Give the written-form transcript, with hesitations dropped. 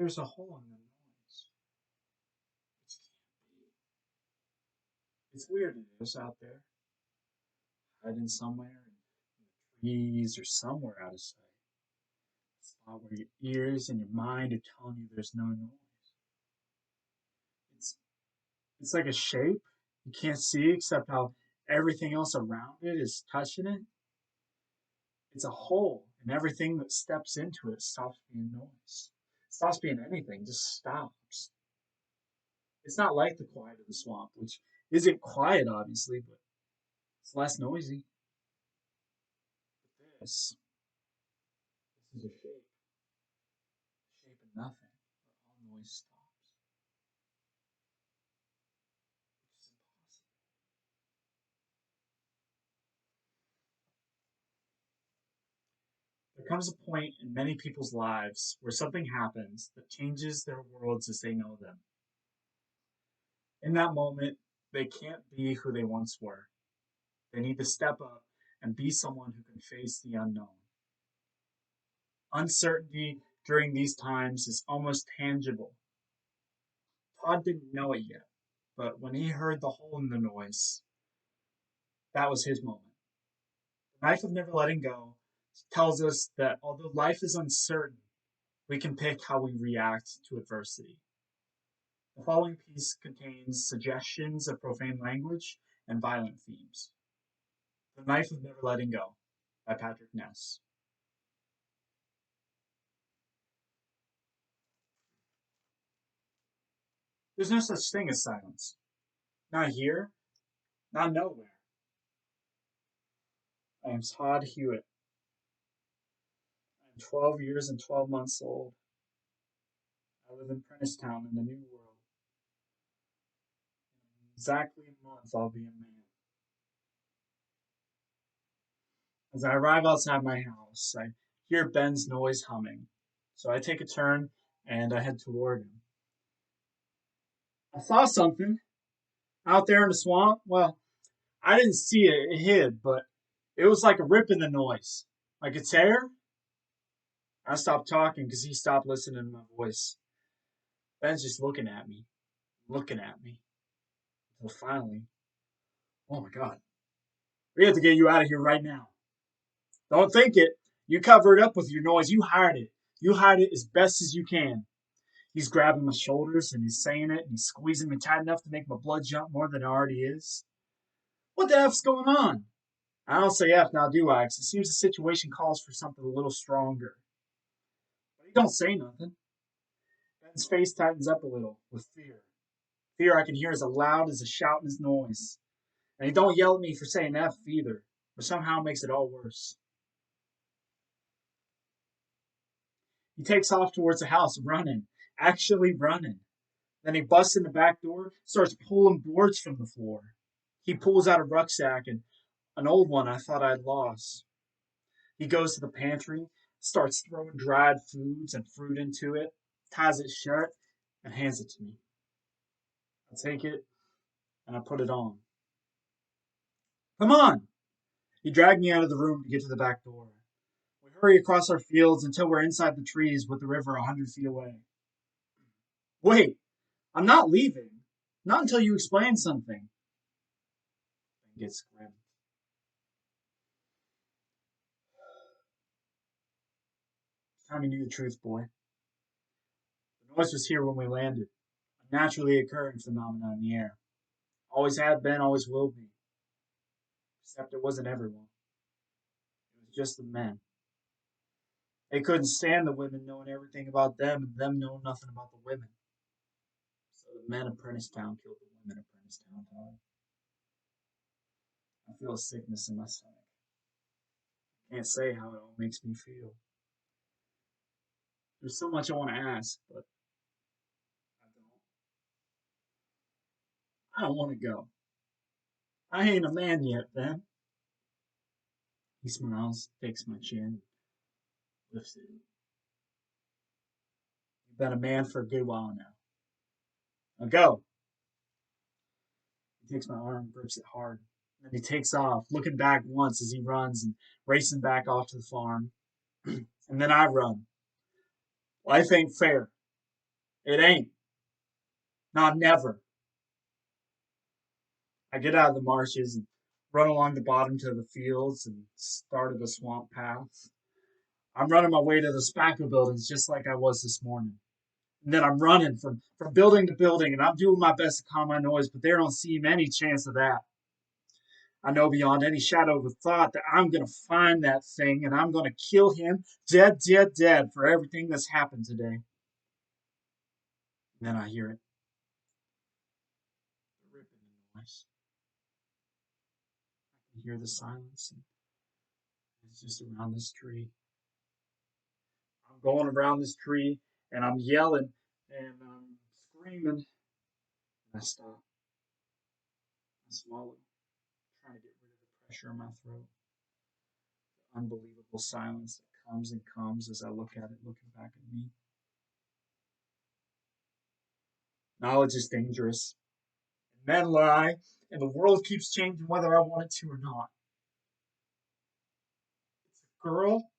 there's a hole in the noise. It can't be. It's weird it is out there, hiding somewhere in the trees or somewhere out of sight. A spot where your ears and your mind are telling you there's no noise. It's it's like a shape you can't see except how everything else around it is touching it. It's a hole, and everything that steps into it stops being noise. Stops being anything, just stops. It's not like the quiet of the swamp, which isn't quiet, obviously, but it's less noisy. But this is a shape of nothing, where all noise stops, which is impossible. There comes a point in many people's lives where something happens that changes their worlds as they know them. In that moment, they can't be who they once were. They need to step up and be someone who can face the unknown. Uncertainty during these times is almost tangible. Todd didn't know it yet, but when he heard the hole in the noise, that was his moment. The knife of never letting go tells us that although life is uncertain, we can pick how we react to adversity. The following piece contains suggestions of profane language and violent themes. The Knife of Never Letting Go by Patrick Ness. There's no such thing as silence. Not here, not nowhere. I am Todd Hewitt. I am 12 years and 12 months old. I live in Town in the New World. In exactly a month, I'll be a man. As I arrive outside my house, I hear Ben's noise humming. So I take a turn and I head toward him. I saw something out there in the swamp. Well, I didn't see it, it hid, but it was like a rip in the noise. Like a tear. I stopped talking because he stopped listening to my voice. Ben's just looking at me, until finally, oh my God, we have to get you out of here right now. Don't think it. You cover it up with your noise. You hide it. You hide it as best as you can. He's grabbing my shoulders and he's saying it and he's squeezing me tight enough to make my blood jump more than it already is. What the F's going on? I don't say F now, do I? 'Cause it seems the situation calls for something a little stronger. But he don't say nothing. Ben's face tightens up a little with fear. Fear I can hear as loud as a shout in his noise. And he don't yell at me for saying F either, but somehow makes it all worse. He takes off towards the house, running, actually running. Then he busts in the back door, starts pulling boards from the floor. He pulls out a rucksack and an old one I thought I'd lost. He goes to the pantry, starts throwing dried foods and fruit into it, ties it shut, and hands it to me. I take it and I put it on. Come on! He dragged me out of the room to get to the back door. We hurry across our fields until we're inside the trees with the river 100 feet away. Wait, I'm not leaving. Not until you explain something. It gets grim. Time you knew the truth, boy. The noise was here when we landed. A naturally occurring phenomenon in the air. Always had been, always will be. Except it wasn't everyone. It was just the men. They couldn't stand the women knowing everything about them and them knowing nothing about the women. So the men of Town killed the women of Town. Todd. I feel a sickness in my stomach. I can't say how it all makes me feel. There's so much I want to ask, but I don't. I don't want to go. I ain't a man yet, Ben. He smiles, takes my chin, lifts it. You've been a man for a good while now. Now go. He takes my arm, grips it hard. Then he takes off, looking back once as he runs and racing back off to the farm. And then I run. Life ain't fair. It ain't. Not never. I get out of the marshes and run along the bottom to the fields and start at the swamp path. I'm running my way to the spackle buildings just like I was this morning. And then I'm running from building to building and I'm doing my best to calm my noise, but there don't seem any chance of that. I know beyond any shadow of a thought that I'm going to find that thing and I'm going to kill him dead, dead, dead for everything that's happened today. And then I hear it. The ripping noise. I can hear the silence. And it's just around this tree. I'm going around this tree and I'm yelling and I'm screaming. And I stop. I swallow, trying to get rid of the pressure in my throat. The unbelievable silence that comes and comes as I look at it, looking back at me. Knowledge is dangerous. Men lie, and the world keeps changing whether I want it to or not. It's a girl